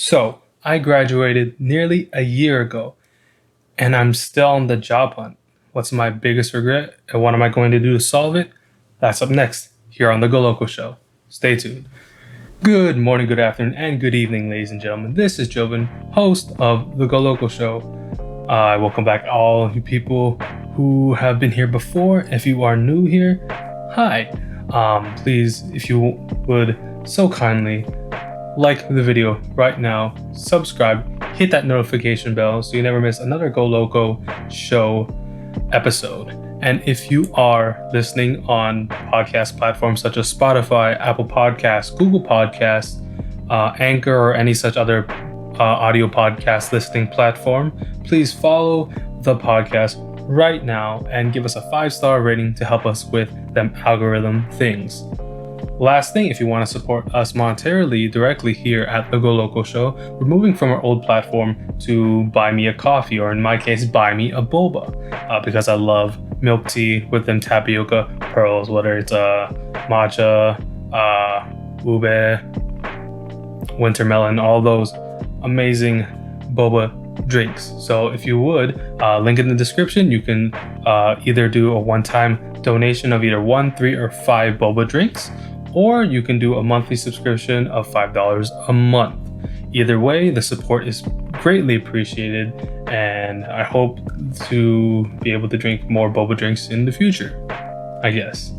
So, I graduated nearly a year ago, and I'm still on the job hunt. What's my biggest regret, and what am I going to do to solve it? That's up next, here on the GoLoco Show. Stay tuned. Good morning, good afternoon, and good evening, ladies and gentlemen. This is Joven, host of the GoLoco Show. I welcome back all you people who have been here before. If you are new here, hi. Please, if you would so kindly like the video right now, subscribe, hit that notification bell so you never miss another GoLoco Show episode. And if you are listening on podcast platforms such as Spotify, Apple Podcasts, Google Podcasts, Anchor, or any such other audio podcast listening platform, please follow the podcast right now and give us a 5-star rating to help us with them algorithm things. Last thing, if you want to support us monetarily directly here at the GoLoco Show, we're moving from our old platform to buy me a coffee, or in my case, buy me a boba, because I love milk tea with them tapioca pearls, whether it's matcha, ube, winter melon, all those amazing boba drinks. So if you would, link in the description, you can either do a one-time donation of either 1, 3, or 5 boba drinks, or you can do a monthly subscription of $5 a month. Either way, the support is greatly appreciated, and I hope to be able to drink more boba drinks in the future, I guess.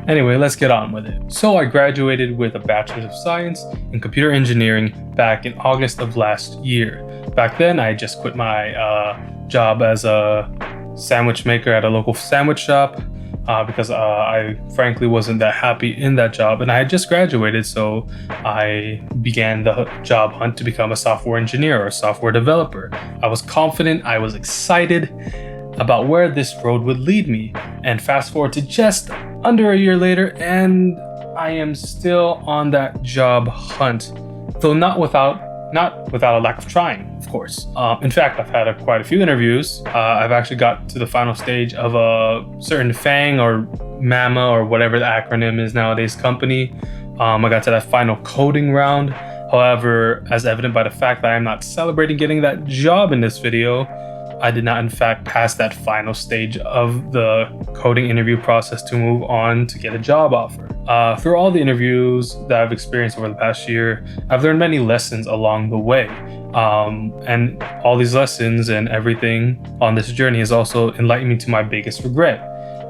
Anyway, let's get on with it. So I graduated with a Bachelor's of Science in Computer Engineering back in August of last year. Back then, I just quit my job as a sandwich maker at a local sandwich shop because I frankly wasn't that happy in that job, and I had just graduated, so I began the job hunt to become a software engineer or a software developer. I was confident, I was excited about where this road would lead me, and fast forward to just under a year later, and I am still on that job hunt, though not without a lack of trying, of course. In fact, I've had quite a few interviews. I've actually got to the final stage of a certain FANG or MAMA or whatever the acronym is nowadays company. I got to that final coding round. However, as evident by the fact that I'm not celebrating getting that job in this video, I did not in fact pass that final stage of the coding interview process to move on to get a job offer. Through all the interviews that I've experienced over the past year, I've learned many lessons along the way. And all these lessons and everything on this journey has also enlightened me to my biggest regret.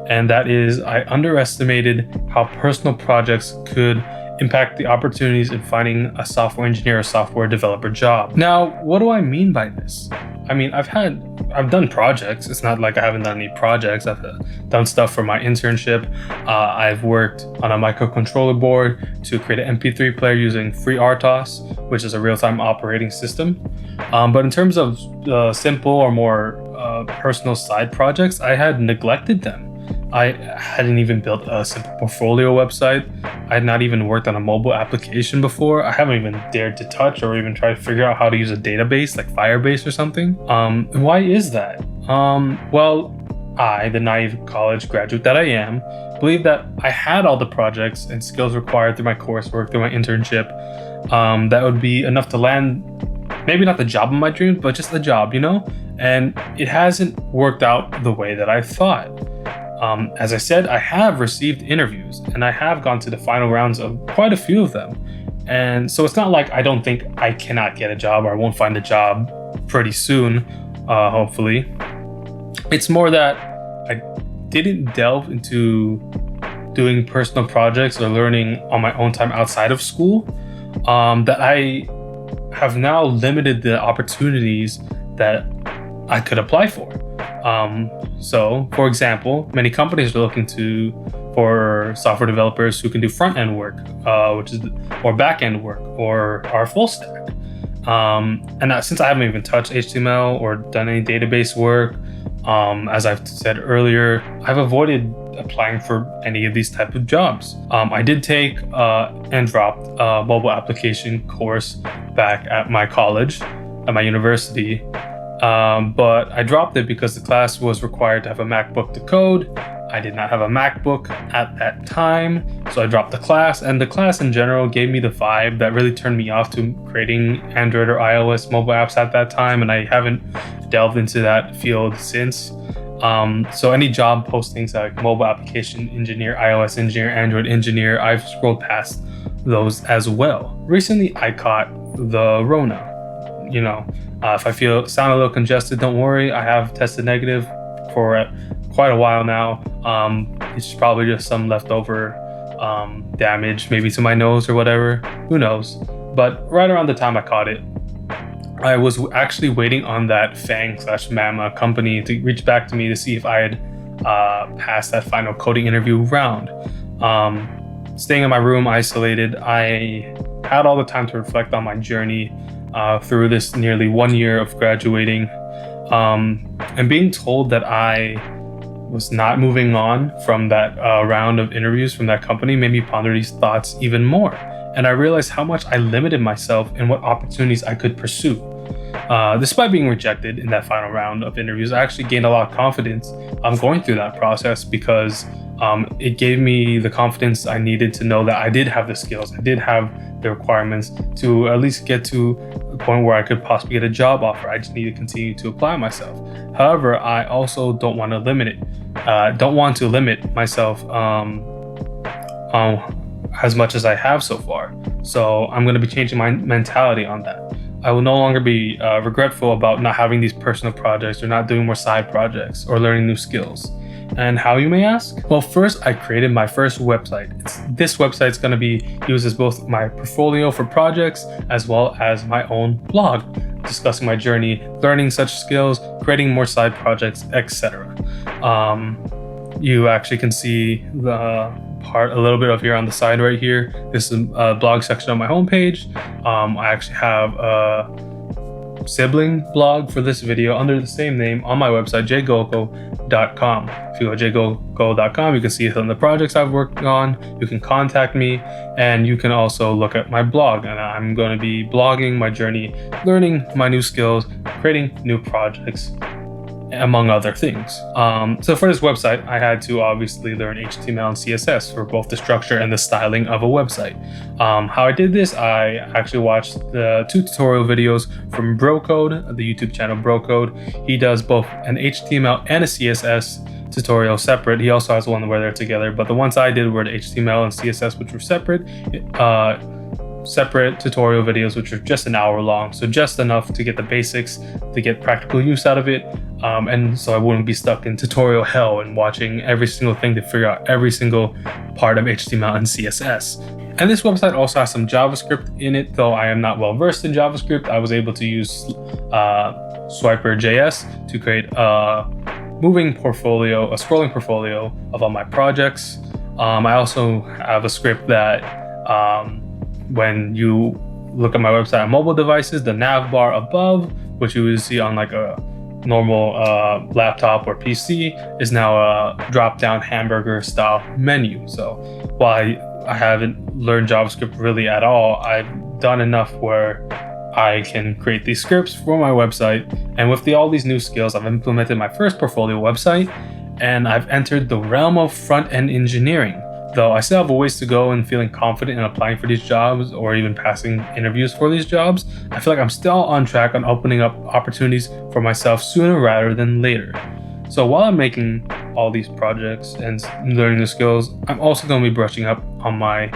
And that is, I underestimated how personal projects could impact the opportunities in finding a software engineer or software developer job. Now, what do I mean by this? I mean, I've done projects. It's not like I haven't done any projects. I've done stuff for my internship. I've worked on a microcontroller board to create an MP3 player using FreeRTOS, which is a real-time operating system. But in terms of simple or more personal side projects, I had neglected them. I hadn't even built a simple portfolio website. I had not even worked on a mobile application before. I haven't even dared to touch or even try to figure out how to use a database like Firebase or something. Why is that? Well, I, the naive college graduate that I am, believe that I had all the projects and skills required through my coursework, through my internship, that would be enough to land, maybe not the job of my dreams, but just the job, you know? And it hasn't worked out the way that I thought. As I said, I have received interviews and I have gone to the final rounds of quite a few of them. And so it's not like I don't think I cannot get a job or I won't find a job pretty soon, hopefully. It's more that I didn't delve into doing personal projects or learning on my own time outside of school, that I have now limited the opportunities that I could apply for. So, for example, many companies are looking for software developers who can do front-end work, or back-end work, or are full stack. And since I haven't even touched HTML or done any database work, as I've said earlier, I've avoided applying for any of these type of jobs. I did take and dropped a mobile application course back at my college, at my university. But I dropped it because the class was required to have a MacBook to code, I did not have a MacBook at that time, so I dropped the class, and the class in general gave me the vibe that really turned me off to creating Android or iOS mobile apps at that time, and I haven't delved into that field since. So any job postings like mobile application engineer, iOS engineer, Android engineer, I've scrolled past those as well. Recently, I caught the Rona. If I sound a little congested, don't worry. I have tested negative for quite a while now. It's probably just some leftover damage, maybe to my nose or whatever. Who knows? But right around the time I caught it, I was actually waiting on that FANG/Mama company to reach back to me to see if I had passed that final coding interview round. Staying in my room, isolated, I had all the time to reflect on my journey through this nearly 1 year of graduating, and being told that I was not moving on from that round of interviews from that company made me ponder these thoughts even more. And I realized how much I limited myself and what opportunities I could pursue. Despite being rejected in that final round of interviews, I actually gained a lot of confidence going through that process, because it gave me the confidence I needed to know that I did have the skills, I did have the requirements to at least get to a point where I could possibly get a job offer. I just need to continue to apply myself. However, I also don't want to limit myself as much as I have so far. So I'm going to be changing my mentality on that. I will no longer be regretful about not having these personal projects or not doing more side projects or learning new skills. And how, you may ask? Well, first, I created my first website. This website is going to be used as both my portfolio for projects as well as my own blog, discussing my journey, learning such skills, creating more side projects, etc. You actually can see the part a little bit of here on the side right here. This is a blog section on my homepage. I actually have a sibling blog for this video under the same name on my website, thegolocoshow.com. If you go to thegolocoshow.com, you can see some of the projects I've worked on. You can contact me, and you can also look at my blog. And I'm going to be blogging my journey, learning my new skills, creating new projects, among other things. So for this website, I had to obviously learn HTML and CSS for both the structure and the styling of a website. How I did this, I actually watched the 2 tutorial videos from BroCode, the YouTube channel BroCode. He does both an HTML and a CSS tutorial separate. He also has one where they're together, but the ones I did were the HTML and CSS, which were separate tutorial videos, which are just an hour long, so just enough to get the basics, to get practical use out of it, and so I wouldn't be stuck in tutorial hell and watching every single thing to figure out every single part of HTML and CSS. And this website also has some JavaScript in it, though I am not well versed in JavaScript. I was able to use Swiper.js to create a scrolling portfolio of all my projects. I also have a script that when you look at my website on mobile devices, the nav bar above, which you would see on like a normal laptop or PC, is now a drop-down hamburger style menu. So while I haven't learned JavaScript really at all, I've done enough where I can create these scripts for my website. And with all these new skills, I've implemented my first portfolio website, and I've entered the realm of front-end engineering. Though I still have a ways to go in feeling confident in applying for these jobs or even passing interviews for these jobs, I feel like I'm still on track on opening up opportunities for myself sooner rather than later. So while I'm making all these projects and learning the skills, I'm also going to be brushing up on my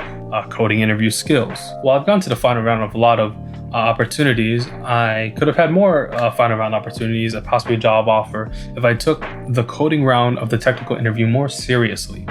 coding interview skills. While I've gone to the final round of a lot of opportunities, I could have had more final round opportunities, possibly a job offer, if I took the coding round of the technical interview more seriously.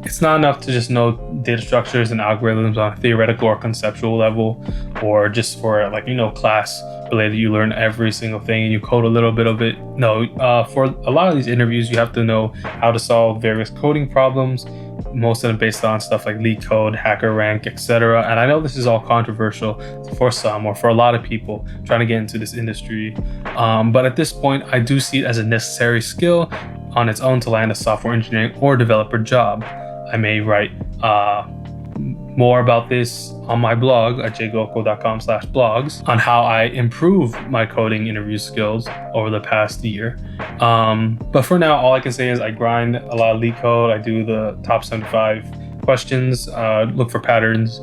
It's not enough to just know data structures and algorithms on a theoretical or conceptual level, or just for class related, you learn every single thing and you code a little bit of it. No, for a lot of these interviews, you have to know how to solve various coding problems, most of them based on stuff like LeetCode, HackerRank, etc. And I know this is all controversial for some, or for a lot of people trying to get into this industry. But at this point, I do see it as a necessary skill on its own to land a software engineering or developer job. I may write more about this on my blog at jgolco.com/blogs on how I improve my coding interview skills over the past year. But for now, all I can say is I grind a lot of LeetCode. I do the top 75 questions, look for patterns.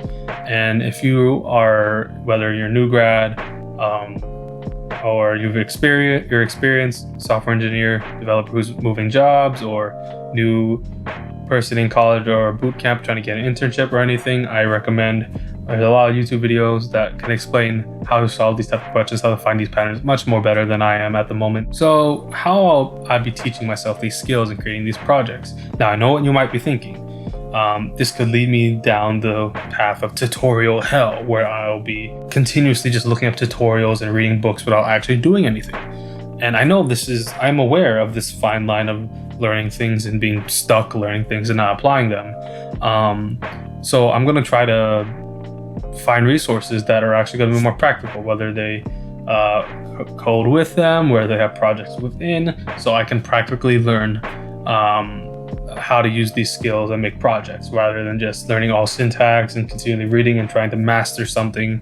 And if you are, whether you're a new grad, or you're experienced software engineer, developer who's moving jobs, or new person in college or boot camp trying to get an internship or anything, I recommend there's a lot of YouTube videos that can explain how to solve these type of questions, how to find these patterns much more better than I am at the moment. So how will I be teaching myself these skills and creating these projects? Now, I know what you might be thinking. This could lead me down the path of tutorial hell, where I'll be continuously just looking up tutorials and reading books without actually doing anything. And I know I'm aware of this fine line of learning things and being stuck learning things and not applying them. So I'm going to try to find resources that are actually going to be more practical, whether they code with them, where they have projects within, so I can practically learn how to use these skills and make projects, rather than just learning all syntax and continually reading and trying to master something,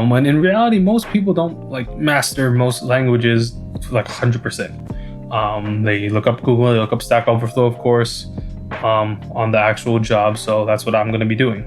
when in reality most people don't master most languages to 100%. They look up Google, they look up Stack Overflow, of course, on the actual job. So that's what I'm going to be doing.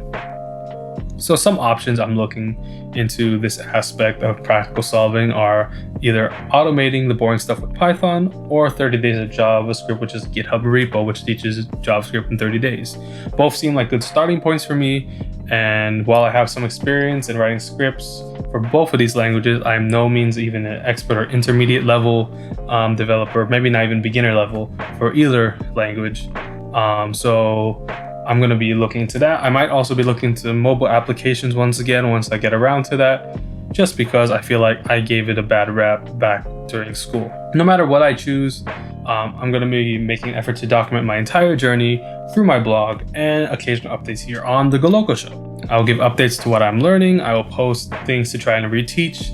So some options I'm looking into this aspect of practical solving are either automating the boring stuff with Python, or 30 days of JavaScript, which is a GitHub repo which teaches JavaScript in 30 days. Both seem like good starting points for me, and while I have some experience in writing scripts for both of these languages, I'm no means even an expert or intermediate level developer, maybe not even beginner level for either language. So I'm going to be looking into that. I might also be looking into mobile applications once I get around to that, just because I feel like I gave it a bad rap back during school. No matter what I choose, I'm going to be making an effort to document my entire journey through my blog and occasional updates here on The GoLoco Show. I'll give updates to what I'm learning. I will post things to try and reteach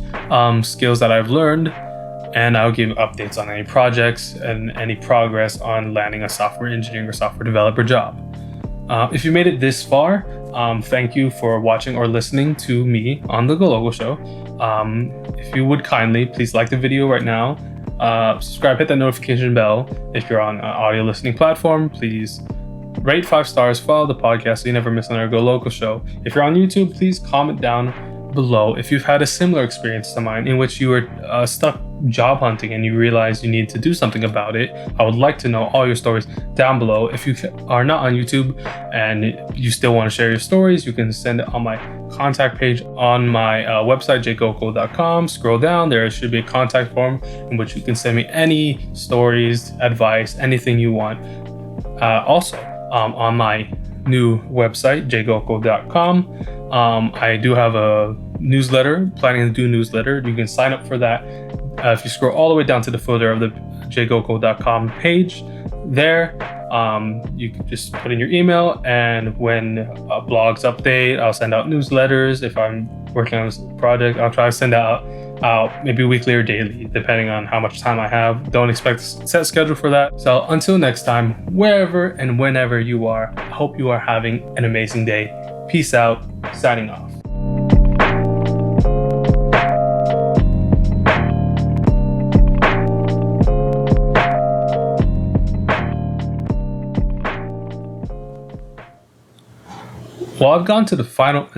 skills that I've learned, and I'll give updates on any projects and any progress on landing a software engineering or software developer job. If you made it this far, thank you for watching or listening to me on The GoLoco Show. If you would kindly, please like the video right now. Subscribe, hit that notification bell. If you're on an audio listening platform, please rate 5 stars, follow the podcast so you never miss another GoLoco Show. If you're on YouTube, please comment down below if you've had a similar experience to mine in which you were stuck job hunting and you realized you need to do something about it. I would like to know all your stories down below. If you are not on YouTube and you still want to share your stories, you can send it on my contact page on my website, jgolco.com. Scroll down, there should be a contact form in which you can send me any stories, advice, anything you want. Also, on my new website, jgolco.com, I do have a newsletter, planning to do a newsletter. You can sign up for that. If you scroll all the way down to the footer of the jgolco.com page, there you can just put in your email, and when blogs update, I'll send out newsletters. If I'm working on this project, I'll try to send out maybe weekly or daily, depending on how much time I have. Don't expect a set schedule for that. So until next time, wherever and whenever you are, I hope you are having an amazing day. Peace out. Signing off. Well, I've gone to the final...